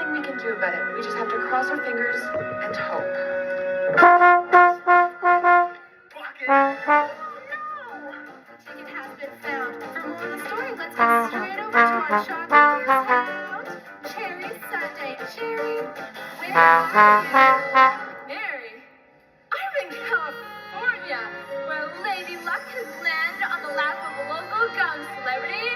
nothing we can do about it. We just have to cross our fingers and hope. Ticket has been found. For more on the story, let's go straight over to our shopkeeper's account. Cherry Sunday. Cherry, where are you? Mary, I'm in California, where Lady Luck has landed on the lap of a local gum celebrity,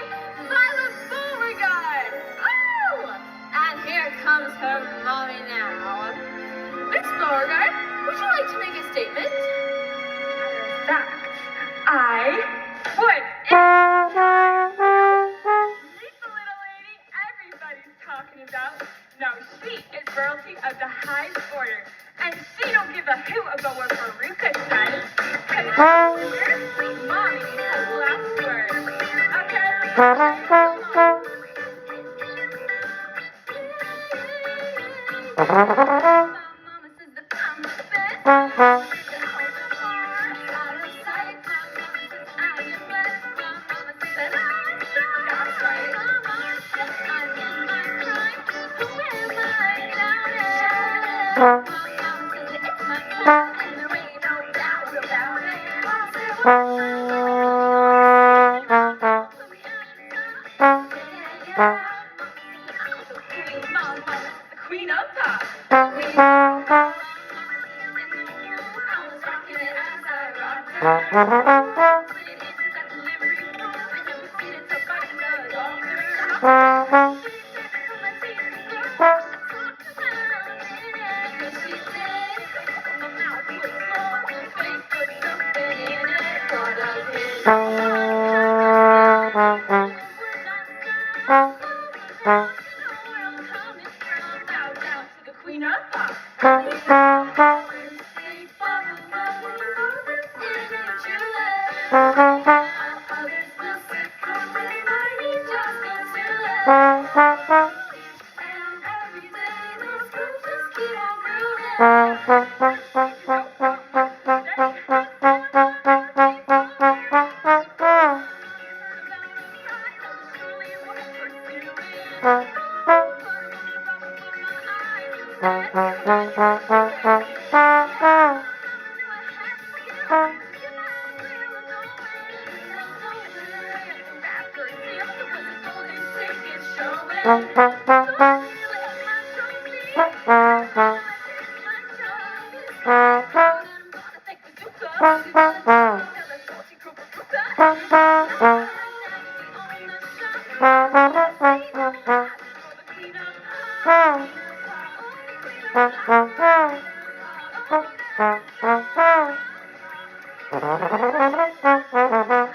Violet Beauregard. Oh! And here comes her mommy now. Miss Beauregard, would you like to make a statement? Matter of fact, I would. Meet the little lady everybody's talking about. No, she is royalty of the highest order. And she don't give a hoot about what Veruca says. Because mommy has the last word. Okay? Mama says that I'm the best. Queen of pop. Queen of pop. Thank you.